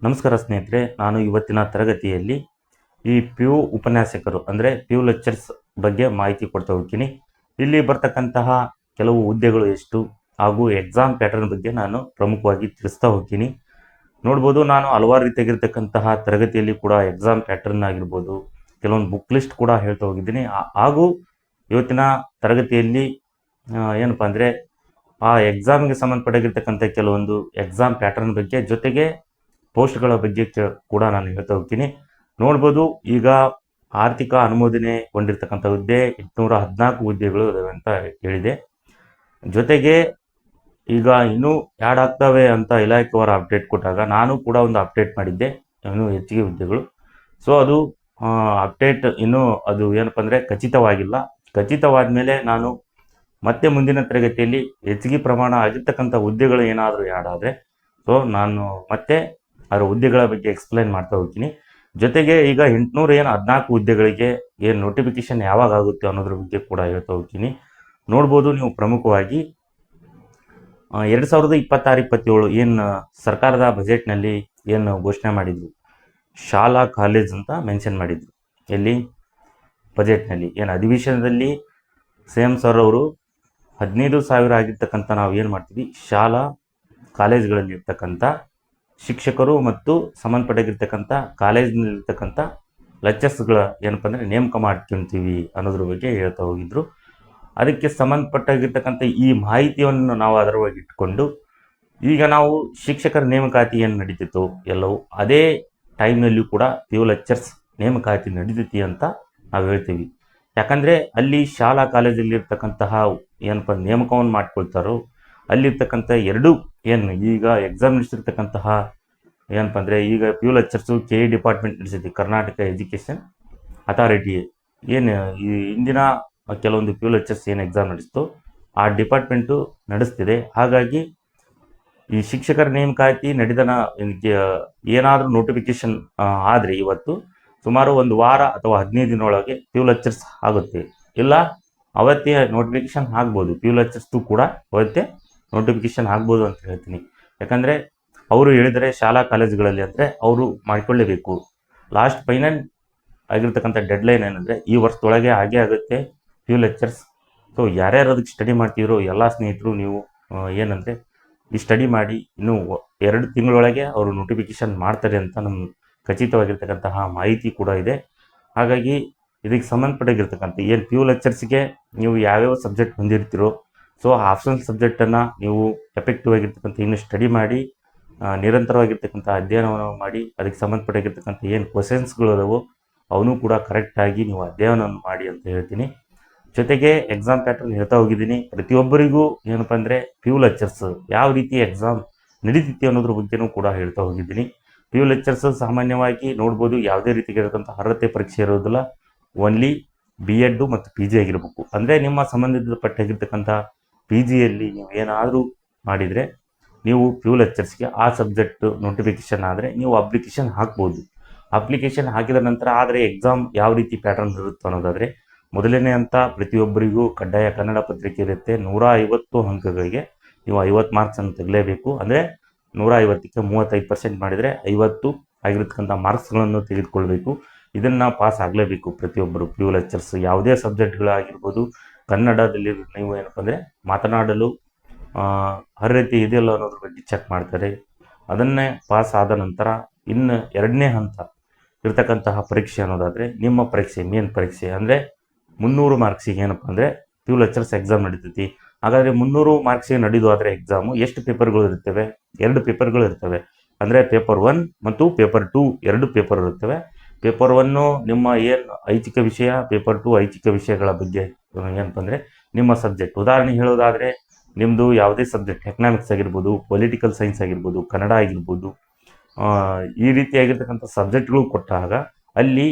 ನಮಸ್ಕಾರ ಸ್ನೇಹಿತರೆ, ನಾನು ಇವತ್ತಿನ ತರಗತಿಯಲ್ಲಿ ಈ PU ಉಪನ್ಯಾಸಕರು ಅಂದರೆ PU ಲೆಕ್ಚರ್ಸ್ ಬಗ್ಗೆ ಮಾಹಿತಿ ಕೊಡ್ತಾ ಹೋಗ್ತೀನಿ. ಇಲ್ಲಿ ಬರ್ತಕ್ಕಂತಹ ಕೆಲವು ಹುದ್ದೆಗಳು ಎಷ್ಟು ಹಾಗೂ ಎಕ್ಸಾಮ್ ಪ್ಯಾಟರ್ನ್ ಬಗ್ಗೆ ನಾನು ಪ್ರಮುಖವಾಗಿ ತಿಳಿಸ್ತಾ ಹೋಗ್ತೀನಿ. ನೋಡ್ಬೋದು, ನಾನು ಹಲವಾರು ರೀತಿಯಾಗಿರ್ತಕ್ಕಂತಹ ತರಗತಿಯಲ್ಲಿ ಕೂಡ ಎಕ್ಸಾಮ್ ಪ್ಯಾಟರ್ನ್ ಆಗಿರ್ಬೋದು, ಕೆಲವೊಂದು ಬುಕ್ ಲಿಸ್ಟ್ ಕೂಡ ಹೇಳ್ತಾ ಹೋಗಿದ್ದೀನಿ. ಹಾಗೂ ಇವತ್ತಿನ ತರಗತಿಯಲ್ಲಿ ಏನಪ್ಪ ಅಂದರೆ ಆ ಎಕ್ಸಾಮ್ಗೆ ಸಂಬಂಧಪಟ್ಟಿರ್ತಕ್ಕಂಥ ಕೆಲವೊಂದು ಎಕ್ಸಾಮ್ ಪ್ಯಾಟರ್ನ್ ಬಗ್ಗೆ, ಜೊತೆಗೆ ಪೋಸ್ಟ್ಗಳ ಬಗ್ಗೆ ಕೂಡ ನಾನು ಹೇಳ್ತಾ ಹೋಗ್ತೀನಿ. ನೋಡ್ಬೋದು, ಈಗ ಆರ್ಥಿಕ ಅನುಮೋದನೆಗೊಂಡಿರ್ತಕ್ಕಂಥ ಹುದ್ದೆ 814 ಹುದ್ದೆಗಳು ಇದಾವೆ ಅಂತ ಹೇಳಿದೆ. ಜೊತೆಗೆ ಈಗ ಇನ್ನೂ ಆ್ಯಡ್ ಆಗ್ತವೆ ಅಂತ ಇಲಾಖೆಯವರ ಅಪ್ಡೇಟ್ ಕೊಟ್ಟಾಗ ನಾನು ಕೂಡ ಒಂದು ಅಪ್ಡೇಟ್ ಮಾಡಿದ್ದೆ, ಇನ್ನೂ ಹೆಚ್ಚಿಗೆ ಹುದ್ದೆಗಳು. ಸೊ ಅದು ಅಪ್ಡೇಟ್ ಇನ್ನೂ ಅದು ಏನಪ್ಪ ಅಂದರೆ ಖಚಿತವಾಗಿಲ್ಲ. ಖಚಿತವಾದ ಮೇಲೆ ನಾನು ಮತ್ತೆ ಮುಂದಿನ ತರಗತಿಯಲ್ಲಿ ಹೆಚ್ಚಿಗೆ ಪ್ರಮಾಣ ಆಗಿರ್ತಕ್ಕಂಥ ಹುದ್ದೆಗಳು ಏನಾದರೂ ಆ್ಯಡ್ ಆದರೆ ಸೊ ನಾನು ಮತ್ತೆ ಅದರ ಹುದ್ದೆಗಳ ಬಗ್ಗೆ ಎಕ್ಸ್ಪ್ಲೈನ್ ಮಾಡ್ತಾ ಹೋಗ್ತೀನಿ. ಜೊತೆಗೆ ಈಗ 814 ಹುದ್ದೆಗಳಿಗೆ ಏನು ನೋಟಿಫಿಕೇಶನ್ ಯಾವಾಗ ಆಗುತ್ತೆ ಅನ್ನೋದ್ರ ಬಗ್ಗೆ ಕೂಡ ಹೇಳ್ತಾ ಹೋಗ್ತೀನಿ. ನೋಡ್ಬೋದು, ನೀವು ಪ್ರಮುಖವಾಗಿ 2026-27 ಏನು ಸರ್ಕಾರದ ಬಜೆಟ್ನಲ್ಲಿ ಏನು ಘೋಷಣೆ ಮಾಡಿದ್ರು, ಶಾಲಾ ಕಾಲೇಜ್ ಅಂತ ಮೆನ್ಷನ್ ಮಾಡಿದ್ರು. ಎಲ್ಲಿ ಬಜೆಟ್ನಲ್ಲಿ ಏನು ಅಧಿವೇಶನದಲ್ಲಿ CM ಸರ್ ಅವರು 15,000 ಆಗಿರ್ತಕ್ಕಂಥ ನಾವು ಏನು ಮಾಡ್ತೀವಿ, ಶಾಲಾ ಕಾಲೇಜ್ಗಳಲ್ಲಿ ಇರ್ತಕ್ಕಂಥ ಶಿಕ್ಷಕರು ಮತ್ತು ಸಂಬಂಧಪಟ್ಟಿರ್ತಕ್ಕಂಥ ಕಾಲೇಜಿನಲ್ಲಿರ್ತಕ್ಕಂಥ ಲೆಕ್ಚರ್ಸ್ಗಳ ಏನಪ್ಪ ಅಂದರೆ ನೇಮಕ ಮಾಡ್ಕೊತೀವಿ ಅನ್ನೋದ್ರ ಬಗ್ಗೆ ಹೇಳ್ತಾ ಹೋಗಿದ್ರು. ಅದಕ್ಕೆ ಸಂಬಂಧಪಟ್ಟಾಗಿರ್ತಕ್ಕಂಥ ಈ ಮಾಹಿತಿಯನ್ನು ನಾವು ಅದರೊಳಗೆ ಇಟ್ಕೊಂಡು ಈಗ ನಾವು ಶಿಕ್ಷಕರ ನೇಮಕಾತಿ ಏನು ನಡೀತಿತ್ತು ಎಲ್ಲವೂ ಅದೇ ಟೈಮ್ನಲ್ಲಿಯೂ ಕೂಡ PU ಲೆಕ್ಚರ್ಸ್ ನೇಮಕಾತಿ ನಡೀತೈತಿ ಅಂತ ನಾವು ಹೇಳ್ತೀವಿ. ಯಾಕಂದರೆ ಅಲ್ಲಿ ಶಾಲಾ ಕಾಲೇಜಲ್ಲಿರ್ತಕ್ಕಂತಹ ಏನಪ್ಪ ನೇಮಕವನ್ನು ಮಾಡ್ಕೊಳ್ತಾರೋ ಅಲ್ಲಿರ್ತಕ್ಕಂಥ ಎರಡು ಏನು ಈಗ ಎಕ್ಸಾಮ್ ನಡೆಸಿರ್ತಕ್ಕಂತಹ ಏನಪ್ಪ ಅಂದರೆ ಈಗ PU ಲೆಕ್ಚರ್ಸು KE ಡಿಪಾರ್ಟ್ಮೆಂಟ್ ನಡೆಸಿದ್ವಿ, ಕರ್ನಾಟಕ ಎಜುಕೇಷನ್ ಅಥಾರಿಟಿ ಏನು ಈ ಇಂದಿನ ಕೆಲವೊಂದು PU ಲೆಕ್ಚರ್ಸ್ ಏನು ಎಕ್ಸಾಮ್ ನಡೆಸ್ತು ಆ ಡಿಪಾರ್ಟ್ಮೆಂಟು ನಡೆಸ್ತಿದೆ. ಹಾಗಾಗಿ ಈ ಶಿಕ್ಷಕರ ನೇಮಕಾತಿ ನಡೆದನ ಏನಾದರೂ ನೋಟಿಫಿಕೇಶನ್ ಆದರೆ ಇವತ್ತು ಸುಮಾರು ಒಂದು ವಾರ ಅಥವಾ 15 ದಿನದೊಳಗೆ PU ಲೆಕ್ಚರ್ಸ್ ಆಗುತ್ತೆ. ಇಲ್ಲ ಅವತ್ತೇ ನೋಟಿಫಿಕೇಶನ್ ಆಗ್ಬೋದು, PU ಲೆಕ್ಚರ್ಸ್ದು ಕೂಡ ಅವತ್ತೇ ನೋಟಿಫಿಕೇಶನ್ ಆಗ್ಬೋದು ಅಂತ ಹೇಳ್ತೀನಿ. ಯಾಕಂದರೆ ಅವರು ಹೇಳಿದರೆ ಶಾಲಾ ಕಾಲೇಜುಗಳಲ್ಲಿ ಅಂದರೆ ಅವರು ಮಾಡಿಕೊಳ್ಳೇಬೇಕು. ಲಾಸ್ಟ್ ಫೈನಲ್ ಆಗಿರ್ತಕ್ಕಂಥ ಡೆಡ್ಲೈನ್ ಏನಂದರೆ ಈ ವರ್ಷದೊಳಗೆ ಆಗೇ ಆಗುತ್ತೆ PU ಲೆಕ್ಚರ್ಸ್. ಸೊ ಯಾರ್ಯಾರು ಅದಕ್ಕೆ ಸ್ಟಡಿ ಮಾಡ್ತಿದ್ರು ಎಲ್ಲ ಸ್ನೇಹಿತರು ನೀವು ಏನಂದರೆ ಈ ಸ್ಟಡಿ ಮಾಡಿ ಇನ್ನೂ 2 ತಿಂಗಳೊಳಗೆ ಅವರು ನೋಟಿಫಿಕೇಶನ್ ಮಾಡ್ತಾರೆ ಅಂತ ನಮ್ಮ ಖಚಿತವಾಗಿರ್ತಕ್ಕಂತಹ ಮಾಹಿತಿ ಕೂಡ ಇದೆ. ಹಾಗಾಗಿ ಇದಕ್ಕೆ ಸಂಬಂಧಪಟ್ಟಿರ್ತಕ್ಕಂಥ ಏನು PU ಲೆಕ್ಚರ್ಸ್ಗೆ ನೀವು ಯಾವ್ಯಾವ ಸಬ್ಜೆಕ್ಟ್ ಹೊಂದಿರ್ತೀರೋ ಸೊ ಆಪ್ಷನಲ್ ಸಬ್ಜೆಕ್ಟನ್ನು ನೀವು ಎಫೆಕ್ಟಿವ್ ಆಗಿರ್ತಕ್ಕಂಥ ಇನ್ನೂ ಸ್ಟಡಿ ಮಾಡಿ ನಿರಂತರವಾಗಿರ್ತಕ್ಕಂಥ ಅಧ್ಯಯನವನ್ನು ಮಾಡಿ ಅದಕ್ಕೆ ಸಂಬಂಧಪಟ್ಟಿರ್ತಕ್ಕಂಥ ಏನು ಕ್ವಶನ್ಸ್ಗಳು ಅದಾವೋ ಅವನು ಕೂಡ ಕರೆಕ್ಟಾಗಿ ನೀವು ಅಧ್ಯಯನವನ್ನು ಮಾಡಿ ಅಂತ ಹೇಳ್ತೀನಿ. ಜೊತೆಗೆ ಎಕ್ಸಾಮ್ ಪ್ಯಾಟರ್ನ್ ಹೇಳ್ತಾ ಹೋಗಿದ್ದೀನಿ. ಪ್ರತಿಯೊಬ್ಬರಿಗೂ ಏನಪ್ಪ ಅಂದರೆ PU ಲೆಕ್ಚರ್ಸ್ ಯಾವ ರೀತಿ ಎಕ್ಸಾಮ್ ನಡೀತಿತ್ತು ಅನ್ನೋದ್ರ ಬಗ್ಗೆನೂ ಕೂಡ ಹೇಳ್ತಾ ಹೋಗಿದ್ದೀನಿ. PU ಲೆಕ್ಚರ್ಸ್ ಸಾಮಾನ್ಯವಾಗಿ ನೋಡ್ಬೋದು ಯಾವುದೇ ರೀತಿಯಾಗಿರ್ತಕ್ಕಂಥ ಅರ್ಹತೆ ಪರೀಕ್ಷೆ ಇರೋದಿಲ್ಲ, ಓನ್ಲಿ BEd ಮತ್ತು PG ಆಗಿರಬೇಕು. ಅಂದರೆ ನಿಮ್ಮ ಸಂಬಂಧಿತಪಟ್ಟಾಗಿರ್ತಕ್ಕಂಥ PGಯಲ್ಲಿ ನೀವು ಏನಾದರೂ ಮಾಡಿದರೆ ನೀವು PU ಲೆಕ್ಚರ್ಸ್ಗೆ ಆ ಸಬ್ಜೆಕ್ಟ್ ನೋಟಿಫಿಕೇಶನ್ ಆದರೆ ನೀವು ಅಪ್ಲಿಕೇಶನ್ ಹಾಕ್ಬೋದು. ಅಪ್ಲಿಕೇಶನ್ ಹಾಕಿದ ನಂತರ ಆದರೆ ಎಕ್ಸಾಮ್ ಯಾವ ರೀತಿ ಪ್ಯಾಟರ್ನ್ ಇರುತ್ತೆ ಅನ್ನೋದಾದರೆ, ಮೊದಲನೇ ಅಂತ ಪ್ರತಿಯೊಬ್ಬರಿಗೂ ಕಡ್ಡಾಯ ಕನ್ನಡ ಪತ್ರಿಕೆ ಇರುತ್ತೆ. 150 ಅಂಕಗಳಿಗೆ ನೀವು 50 ಮಾರ್ಕ್ಸನ್ನು ತೆಗಲೇಬೇಕು. ಅಂದರೆ 150ಕ್ಕೆ 35% ಮಾಡಿದರೆ 50 ಆಗಿರ್ತಕ್ಕಂಥ ಮಾರ್ಕ್ಸ್ಗಳನ್ನು ತೆಗೆದುಕೊಳ್ಬೇಕು. ಇದನ್ನು ಪಾಸ್ ಆಗಲೇಬೇಕು ಪ್ರತಿಯೊಬ್ಬರು PU ಲೆಕ್ಚರ್ಸ್. ಯಾವುದೇ ಸಬ್ಜೆಕ್ಟ್ಗಳಾಗಿರ್ಬೋದು, ಕನ್ನಡದಲ್ಲಿ ನೀವು ಏನಪ್ಪ ಅಂದರೆ ಮಾತನಾಡಲು ಅರ್ಹತೆ ಇದೆಯಲ್ಲ ಅನ್ನೋದ್ರ ಬಗ್ಗೆ ಚೆಕ್ ಮಾಡ್ತಾರೆ. ಅದನ್ನೇ ಪಾಸ್ ಆದ ನಂತರ ಇನ್ನು 2ನೇ ಹಂತ ಇರ್ತಕ್ಕಂತಹ ಪರೀಕ್ಷೆ ಅನ್ನೋದಾದರೆ ನಿಮ್ಮ ಪರೀಕ್ಷೆ ಮೇನ್ ಪರೀಕ್ಷೆ ಅಂದರೆ 300 ಮಾರ್ಕ್ಸಿಗೆ ಏನಪ್ಪ ಅಂದರೆ PU ಲೆಕ್ಚರ್ಸ್ ಎಕ್ಸಾಮ್ ನಡೀತೈತಿ. ಹಾಗಾದರೆ 300 ಮಾರ್ಕ್ಸಿಗೆ ನಡೆದು ಆದರೆ ಎಕ್ಸಾಮು ಎಷ್ಟು ಪೇಪರ್ಗಳು ಇರ್ತವೆ? 2 ಪೇಪರ್ಗಳು ಇರ್ತವೆ. ಅಂದರೆ ಪೇಪರ್ 1 ಮತ್ತು ಪೇಪರ್ 2 2 ಪೇಪರ್ ಇರ್ತವೆ. ಪೇಪರ್ 1 ನಿಮ್ಮ ಏನು ಐಚ್ಛಿಕ ವಿಷಯ, ಪೇಪರ್ 2 ಐಚ್ಛಿಕ ವಿಷಯಗಳ ಬಗ್ಗೆ ಏನಪ್ಪ ಅಂದರೆ ನಿಮ್ಮ ಸಬ್ಜೆಕ್ಟ್. ಉದಾಹರಣೆ ಹೇಳೋದಾದರೆ ನಿಮ್ಮದು ಯಾವುದೇ ಸಬ್ಜೆಕ್ಟ್, ಎಕನಾಮಿಕ್ಸ್ ಆಗಿರ್ಬೋದು, ಪೊಲಿಟಿಕಲ್ ಸೈನ್ಸ್ ಆಗಿರ್ಬೋದು, ಕನ್ನಡ ಆಗಿರ್ಬೋದು, ಈ ರೀತಿಯಾಗಿರ್ತಕ್ಕಂಥ ಸಬ್ಜೆಕ್ಟ್ಗಳು ಕೊಟ್ಟಾಗ ಅಲ್ಲಿ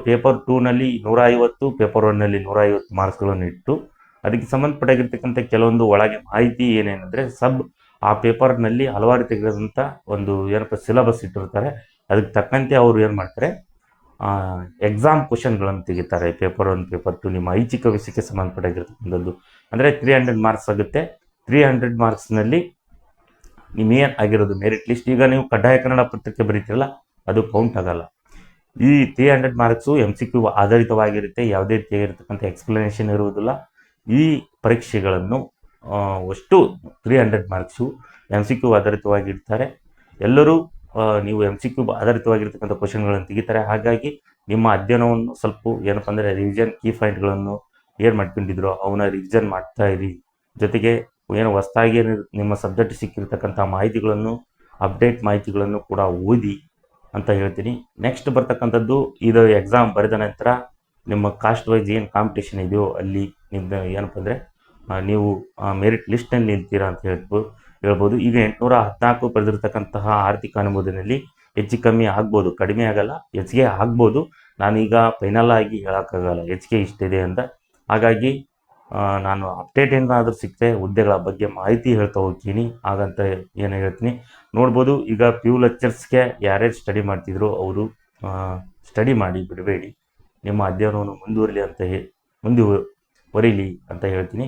ಪೇಪರ್ 2ನಲ್ಲಿ 150, ಪೇಪರ್ 1ನಲ್ಲಿ 150 ಮಾರ್ಕ್ಸ್ಗಳನ್ನು ಇಟ್ಟು ಅದಕ್ಕೆ ಸಂಬಂಧಪಟ್ಟಾಗಿರ್ತಕ್ಕಂಥ ಕೆಲವೊಂದು ಒಳಗೆ ಮಾಹಿತಿ ಏನೇನೆಂದರೆ ಆ ಪೇಪರ್ನಲ್ಲಿ ಹಲವಾರು ತೆಗೆದಂಥ ಒಂದು ಏನಪ್ಪ ಸಿಲೆಬಸ್ ಇಟ್ಟಿರ್ತಾರೆ. ಅದಕ್ಕೆ ತಕ್ಕಂತೆ ಅವರು ಏನು ಮಾಡ್ತಾರೆ, ಎಕ್ಸಾಮ್ ಕ್ವಶನ್ಗಳನ್ನು ತೆಗಿತಾರೆ. ಪೇಪರ್ 1, ಪೇಪರ್ 2 ನಿಮ್ಮ ಐಚ್ಛಿಕ ವಿಷಯಕ್ಕೆ ಸಂಬಂಧಪಟ್ಟಾಗಿರ್ತಕ್ಕಂಥದ್ದು. ಅಂದರೆ 300 ಮಾರ್ಕ್ಸ್ ಆಗುತ್ತೆ. 300 ಮಾರ್ಕ್ಸ್ನಲ್ಲಿ ಮೇನ್ ಆಗಿರೋದು ಮೆರಿಟ್ ಲಿಸ್ಟ್. ಈಗ ನೀವು ಕಡ್ಡಾಯ ಕನ್ನಡ ಪತ್ರಿಕೆ ಬರೀತಿರಲ್ಲ, ಅದು ಕೌಂಟ್ ಆಗಲ್ಲ. ಈ 300 ಮಾರ್ಕ್ಸು MCQ ಆಧಾರಿತವಾಗಿರುತ್ತೆ, ಯಾವುದೇ ರೀತಿಯಾಗಿರ್ತಕ್ಕಂಥ ಎಕ್ಸ್ಪ್ಲನೇಷನ್ ಇರುವುದಿಲ್ಲ. ಈ ಪರೀಕ್ಷೆಗಳನ್ನು ಅಷ್ಟು 300 ಮಾರ್ಕ್ಸು MCQ ಆಧಾರಿತವಾಗಿರ್ತಾರೆ. ಎಲ್ಲರೂ ನೀವು MCQ ಆಧಾರಿತವಾಗಿರ್ತಕ್ಕಂಥ ಕ್ವಶನ್ಗಳನ್ನು ತೆಗಿತಾರೆ. ಹಾಗಾಗಿ ನಿಮ್ಮ ಅಧ್ಯಯನವನ್ನು ಸ್ವಲ್ಪ ಏನಪ್ಪ ಅಂದರೆ ರಿವಿಷನ್ ಕೀ ಪಾಯಿಂಟ್ಗಳನ್ನು ಏನು ಮಾಡ್ಕೊಂಡಿದ್ರು ಅವನ್ನ ರಿವಿಷನ್ ಮಾಡ್ತಾ ಇರಿ. ಜೊತೆಗೆ ಏನು ಹೊಸದಾಗಿ ನಿಮ್ಮ ಸಬ್ಜೆಕ್ಟ್ ಸಿಕ್ಕಿರ್ತಕ್ಕಂಥ ಮಾಹಿತಿಗಳನ್ನು, ಅಪ್ಡೇಟ್ ಮಾಹಿತಿಗಳನ್ನು ಕೂಡ ಓದಿ ಅಂತ ಹೇಳ್ತೀನಿ. ನೆಕ್ಸ್ಟ್ ಬರ್ತಕ್ಕಂಥದ್ದು ಇದು ಎಕ್ಸಾಮ್ ಬರೆದ ನಂತರ ನಿಮ್ಮ ಕಾಸ್ಟ್ ವೈಸ್ ಏನು ಕಾಂಪಿಟೇಷನ್ ಇದೆಯೋ ಅಲ್ಲಿ ನಿಮ್ದು ಏನಪ್ಪ ಅಂದರೆ ನೀವು ಮೆರಿಟ್ ಲಿಸ್ಟ್ನಲ್ಲಿ ನಿಲ್ತೀರಾ ಅಂತ ಹೇಳ್ಬೋದು. ಈಗ 814 ಪಡೆದಿರ್ತಕ್ಕಂತಹ ಆರ್ಥಿಕ ಅನುಮೋದನೆಯಲ್ಲಿ ಹೆಚ್ಚು ಕಮ್ಮಿ ಆಗ್ಬೋದು, ಕಡಿಮೆ ಆಗಲ್ಲ, ಹೆಚ್ಚಿಗೆ ಆಗ್ಬೋದು. ನಾನೀಗ ಫೈನಲ್ ಆಗಿ ಹೇಳೋಕ್ಕಾಗಲ್ಲ ಹೆಚ್ಚಿಗೆ ಇಷ್ಟಿದೆ ಅಂತ. ಹಾಗಾಗಿ ನಾನು ಅಪ್ಡೇಟ್ ಏನಾದರೂ ಸಿಗ್ತೆ ಹುದ್ದೆಗಳ ಬಗ್ಗೆ ಮಾಹಿತಿ ಹೇಳ್ತಾ ಹೋಗ್ತೀನಿ. ಹಾಗಂತ ಏನು ಹೇಳ್ತೀನಿ ನೋಡ್ಬೋದು. ಈಗ PU ಲೆಕ್ಚರ್ಸ್ಗೆ ಯಾರ್ಯಾರು ಸ್ಟಡಿ ಮಾಡ್ತಿದ್ರು ಅವರು ಸ್ಟಡಿ ಮಾಡಿ ಬಿಡಬೇಡಿ, ನಿಮ್ಮ ಅಧ್ಯಯನವನ್ನು ಮುಂದುವರಿಲಿ ಅಂತ ಹೇಳ್ತೀನಿ.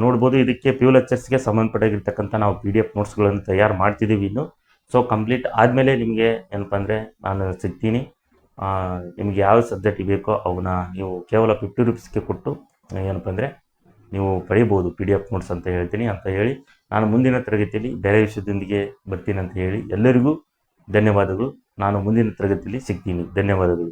ನೋಡ್ಬೋದು. ಇದಕ್ಕೆ PU ಲೆಕ್ಚರ್ಸ್ಗೆ ಸಂಬಂಧಪಟ್ಟಾಗಿರ್ತಕ್ಕಂಥ ನಾವು PDF ನೋಟ್ಸ್ಗಳನ್ನು ತಯಾರು ಮಾಡ್ತಿದ್ದೀವಿ ಇನ್ನು. ಸೊ ಕಂಪ್ಲೀಟ್ ಆದಮೇಲೆ ನಿಮಗೆ ಏನಪ್ಪ ಅಂದರೆ ನಾನು ಸಿಗ್ತೀನಿ. ನಿಮಗೆ ಯಾವ ಸಬ್ಜೆಕ್ಟ್ ಬೇಕೋ ಅವನ್ನ ನೀವು ಕೇವಲ 50 ರೂಪೀಸ್ಗೆ ಕೊಟ್ಟು ಏನಪ್ಪ ಅಂದರೆ ನೀವು ಪಡಿಬೋದು PDF ನೋಟ್ಸ್ ಅಂತ ಹೇಳ್ತೀನಿ. ಅಂತ ಹೇಳಿ ನಾನು ಮುಂದಿನ ತರಗತಿಯಲ್ಲಿ ಬೇರೆ ವಿಷಯದೊಂದಿಗೆ ಬರ್ತೀನಿ ಅಂತ ಹೇಳಿ ಎಲ್ಲರಿಗೂ ಧನ್ಯವಾದಗಳು. ನಾನು ಮುಂದಿನ ತರಗತಿಯಲ್ಲಿ ಸಿಗ್ತೀನಿ. ಧನ್ಯವಾದಗಳು.